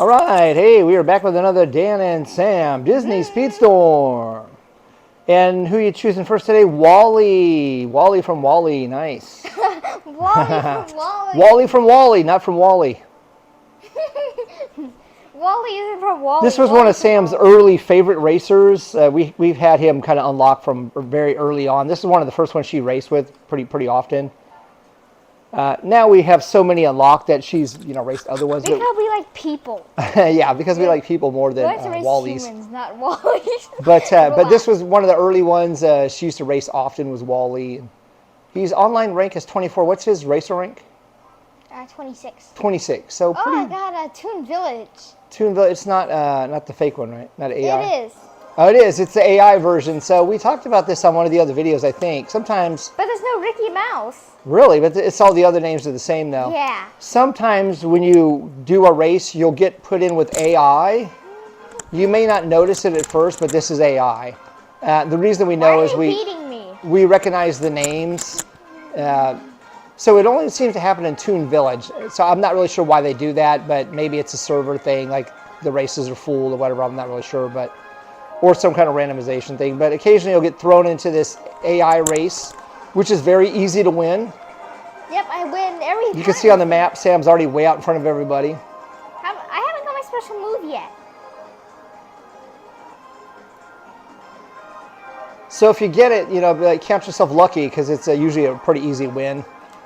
All right, hey, we are back with another Dan and Sam Disney Speedstorm. And who are you choosing first today? Wally. Wally from Wally, nice. Wally from Wally. Wally from Wally, not from Wally. Wally isn't from Wally. This was one of Sam's early favorite racers. We've had him kind of unlocked from very early on. This is one of the first ones she raced with pretty often. Now we have so many unlocked that she's raced other ones. Because we like people. Yeah, because we like people more than We like to race Wallies. humans, not Wallies. But this was one of the early ones she used to race often was Wally. He's online rank is 24. What's his racer rank? 26. 26. So pretty. Oh, I got a Toon Village. Toon Village. It's not the fake one, right? Not AI. It is. Oh, it is. It's the AI version. So we talked about this on one of the other videos, I think. Sometimes. But there's no Ricky Mouse. Really, but it's all the other names are the same though. Yeah. Sometimes when you do a race, you'll get put in with AI. You may not notice it at first, but this is AI. The reason we know is we recognize the names. So it only seems to happen in Toon Village. So I'm not really sure why they do that, but maybe it's a server thing, like the races are full or whatever. I'm not really sure, or some kind of randomization thing. But occasionally you'll get thrown into this AI race, which is very easy to win. Yep, I win every time. You can see on the map, Sam's already way out in front of everybody. I haven't got my special move yet. So if you get it, count yourself lucky because it's usually a pretty easy win.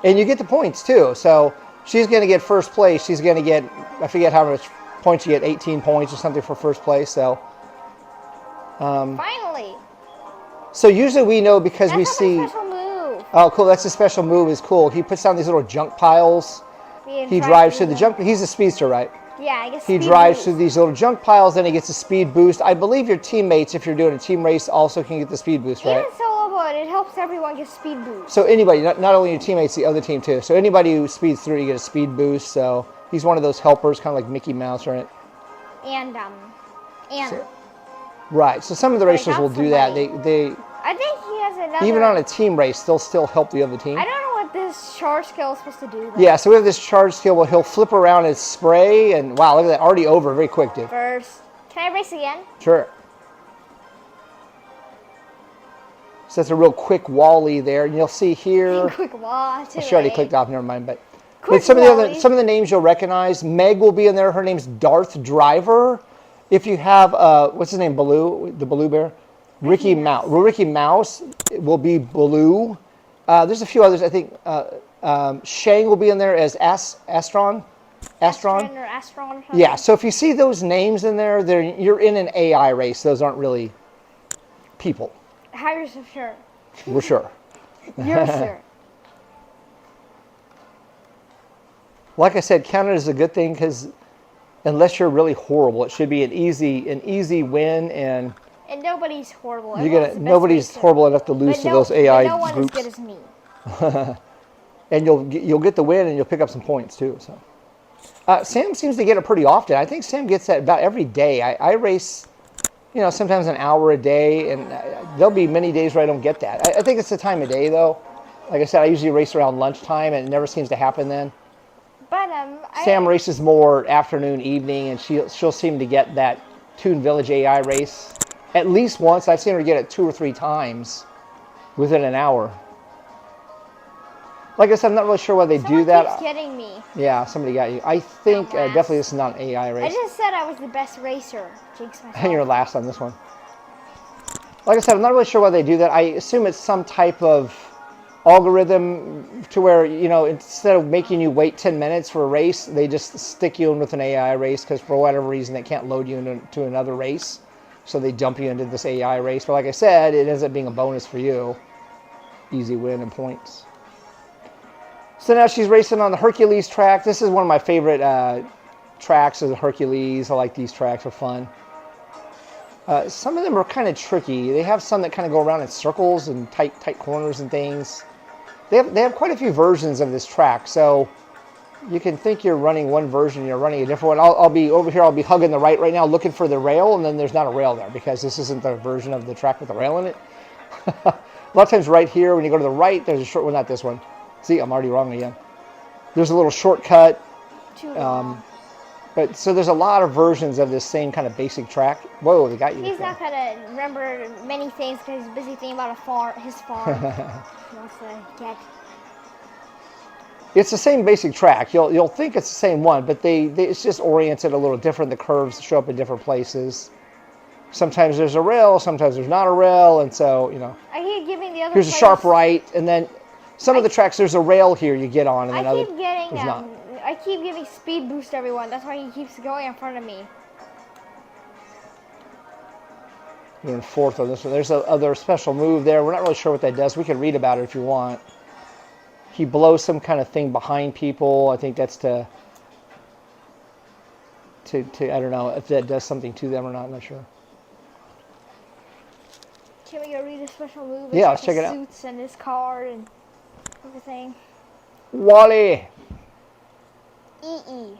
And you get the points too. So she's going to get first place. She's going to get, I forget how much points you get, 18 points or something for first place. So Finally. So usually we know because we see. That's my special move. Oh, cool! That's a special move. Is cool. He puts down these little junk piles. He drives through the junk. He's a speedster, right? Yeah, I guess. He drives through these little junk piles, then he gets a speed boost. I believe your teammates, if you're doing a team race, also can get the speed boost, right? Even solo mode, it helps everyone get speed boost. So anybody, not only your teammates, the other team too. So anybody who speeds through, you get a speed boost. So he's one of those helpers, kind of like Mickey Mouse, right? And right. So some of the racers will do that. They. I think he has another. Even on a team race, they'll still help the other team. I don't know what this charge skill is supposed to do, though. Yeah, so we have this charge skill where he'll flip around and spray, and wow, look at that, already over, very quick, dude. First. Can I race again? Sure. So that's a real quick Wally there, and you'll see here. Quick Wally. She already clicked off, never mind, but some of the names you'll recognize. Meg will be in there. Her name's Darth Driver. If you have what's his name, Baloo, the Baloo Bear? Ricky Mouse. Well, Ricky Mouse will be Baloo. There's a few others. I think Shang will be in there as Astron. Astron or Astron. Yeah. So if you see those names in there, you're in an AI race. Those aren't really people. How are you so sure? We're sure. You're sure. Like I said, count it as a good thing because unless you're really horrible, it should be an easy win and. And nobody's horrible. Nobody's horrible enough to lose to those AI no one groups. as good as me. And you'll get the win and you'll pick up some points too. So Sam seems to get it pretty often. I think Sam gets that about every day. I race, sometimes an hour a day, and there'll be many days where I don't get that. I think it's the time of day though. Like I said, I usually race around lunchtime, and it never seems to happen then. But Sam races more afternoon, evening, and she'll seem to get that Toon Village AI race. At least once. I've seen her get it 2 or 3 times within an hour. Like I said, I'm not really sure why they do that. Someone keeps getting me. Yeah, somebody got you. I think definitely this is not an AI race. I just said I was the best racer. Jinx myself. And you're last on this one. Like I said, I'm not really sure why they do that. I assume it's some type of algorithm to where, instead of making you wait 10 minutes for a race, they just stick you in with an AI race because for whatever reason they can't load you into another race. So they dump you into this AI race. But like I said, it ends up being a bonus for you. Easy win and points. So now she's racing on the Hercules track. This is one of my favorite tracks of the Hercules. I like these tracks. They're fun. Some of them are kind of tricky. They have some that kind of go around in circles and tight corners and things. They have quite a few versions of this track. So you can think you're running one version, you're running a different one. I'll be over here, I'll be hugging the right now, looking for the rail, and then there's not a rail there because this isn't the version of the track with the rail in it. A lot of times right here, when you go to the right, there's a short, well, not this one. See, I'm already wrong again. There's a little shortcut. Too long. But so there's a lot of versions of this same kind of basic track. Whoa, they got you. He's not gonna remember many things because he's busy thinking about his farm. He wants to get. It's the same basic track. You'll think it's the same one, but it's just oriented a little different. The curves show up in different places. Sometimes there's a rail, sometimes there's not a rail, and so I keep giving the other. Here's a sharp right, and then some of the tracks there's a rail here you get on, and then I keep getting there's not. I keep giving speed boost to everyone. That's why he keeps going in front of me. You're in fourth on this one. There's a other special move there. We're not really sure what that does. We can read about it if you want. He blows some kind of thing behind people. I think that's to I don't know if that does something to them or not. I'm not sure. Can we go read a special move? Yeah, let's check it out. Suits and his car and everything. Wally. EE.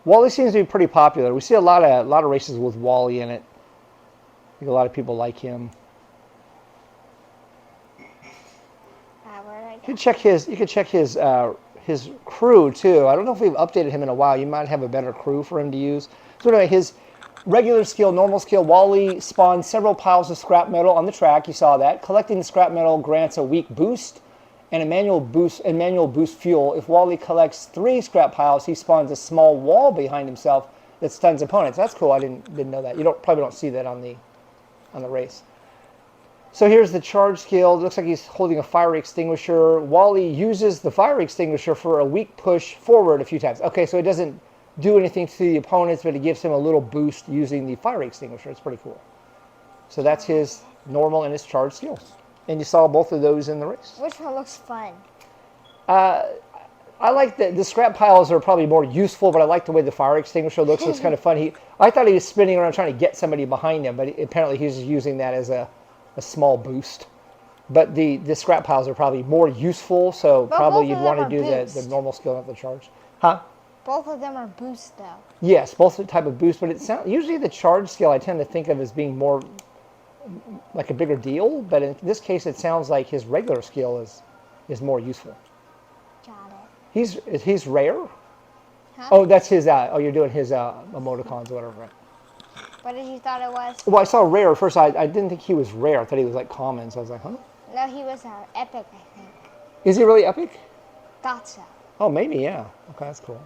Wally seems to be pretty popular. We see a lot of races with Wally in it. I think a lot of people like him. You can check his crew too. I don't know if we've updated him in a while. You might have a better crew for him to use. So anyway, his regular skill, normal skill, Wally spawns several piles of scrap metal on the track. You saw that. Collecting the scrap metal grants a weak boost and a manual boost fuel. If Wally collects 3 scrap piles, he spawns a small wall behind himself that stuns opponents. That's cool. I didn't know that. You probably don't see that on the race. So here's the charge skill. It looks like he's holding a fire extinguisher. Wally uses the fire extinguisher for a weak push forward a few times. Okay, so it doesn't do anything to the opponents, but it gives him a little boost using the fire extinguisher. It's pretty cool. So that's his normal and his charge skills. And you saw both of those in the race. Which one looks fun? I like the scrap piles are probably more useful, but I like the way the fire extinguisher looks. It's kind of fun. I thought he was spinning around trying to get somebody behind him, but apparently he's just using that as a small boost. But the scrap piles are probably more useful, so but probably you'd want to do the normal skill, not the charge. Huh? Both of them are boost, though. Yes, both the type of boost, but usually the charge skill I tend to think of as being more like a bigger deal, but in this case it sounds like his regular skill is more useful. Got it. He's rare? Huh? Oh, that's his, you're doing his emoticons or whatever, right? What did you thought it was? Well, I saw rare at first. I didn't think he was rare. I thought he was like common, so I was like, huh? No, he was epic, I think. Is he really epic? Thought so. Oh, maybe, yeah. Okay, that's cool.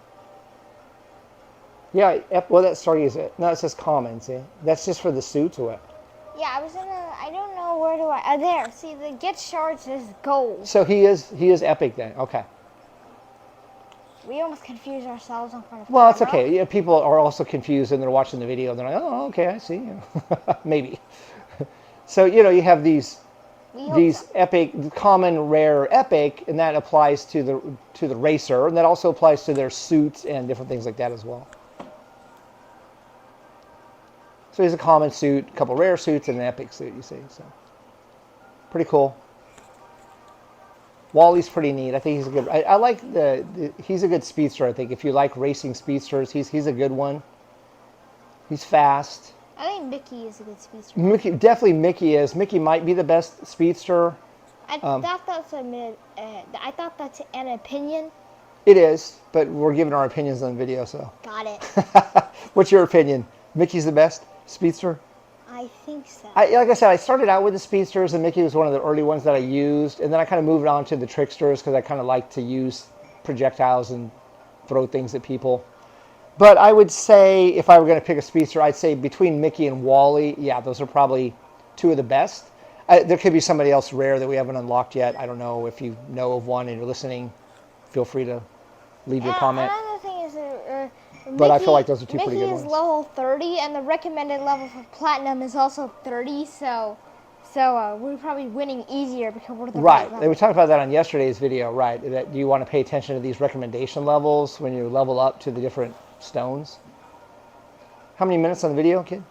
Yeah, well, that starting is it. No, it says common, see? That's just for the suits or what? Yeah, I don't know where do I, there. See, the get shards is gold. So he is epic then, okay. We almost confused ourselves in front of Well, it's okay. Yeah, people are also confused and they're watching the video and they're like, oh, okay, I see. Maybe. So, you have these epic, common, rare, epic, and that applies to the racer, and that also applies to their suits and different things like that as well. So he's a common suit, a couple rare suits, and an epic suit, you see. So pretty cool. Wally's pretty neat. I think he's a good. I like he's a good speedster. I think if you like racing speedsters, he's a good one. He's fast. I think Mickey is a good speedster. Definitely Mickey is. Mickey might be the best speedster. I thought that's an opinion. It is, but we're giving our opinions on video, so. Got it. What's your opinion? Mickey's the best speedster? I think so. Like I said, I started out with the speedsters, and Mickey was one of the early ones that I used, and then I kind of moved on to the tricksters because I kind of like to use projectiles and throw things at people. But I would say, if I were going to pick a speedster, I'd say between Mickey and Wally, yeah, those are probably two of the best. There could be somebody else rare that we haven't unlocked yet. I don't know. If you know of one and you're listening, feel free to leave your comment. Another thing is, but I feel like those are two pretty good ones. Mickey is level 30, and the recommended level for Platinum is also 30, so we're probably winning easier because we're the right level. We talked about that on yesterday's video, right? That you want to pay attention to these recommendation levels when you level up to the different stones. How many minutes on the video, kid?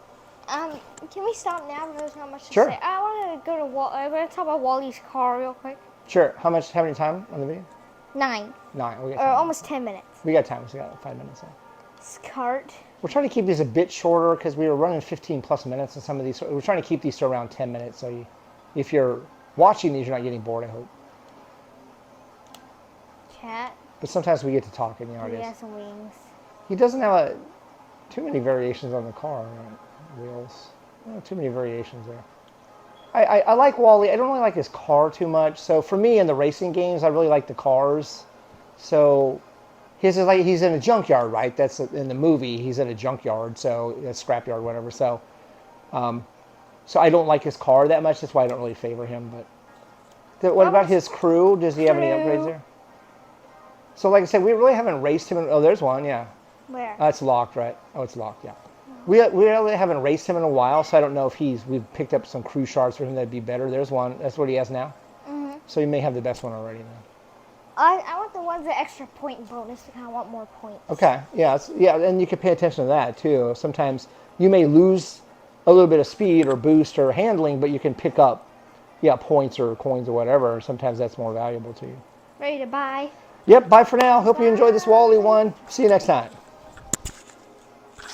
Can we stop now? There's not much to Sure. say. I wanted to go to I'm going to talk about Wally's car real quick. Sure. How many time on the video? 9. 9. We got Or time. almost 10 minutes. We got time. We got 5 minutes. Cart. We're trying to keep these a bit shorter because we were running 15 plus minutes in some of these. We're trying to keep these to around 10 minutes. So if you're watching these, you're not getting bored, I hope. Cat. But sometimes we get to talking, He has some wings. He doesn't have Too many variations on the car, right? Wheels. Too many variations there. I like Wally. I don't really like his car too much. So for me in the racing games, I really like the cars. So his is like he's in a junkyard, right? That's in the movie. He's in a junkyard, so a scrapyard, whatever. So I don't like his car that much. That's why I don't really favor him. But what about his crew? Does he have any upgrades there? So like I said, we really haven't raced him. Oh, there's one. Yeah. Where? It's locked, right? Oh, it's locked. Yeah. We really haven't raced him in a while, so I don't know if we've picked up some crew shards for him that'd be better. There's one. That's what he has now. Mm-hmm. So he may have the best one already now. I want the ones that extra point bonus because I want more points. Okay. Yeah. And you can pay attention to that too. Sometimes you may lose a little bit of speed or boost or handling, but you can pick up, points or coins or whatever. Sometimes that's more valuable to you. Ready to buy? Yep. Bye for now. Hope you enjoyed this Wally one. See you next time.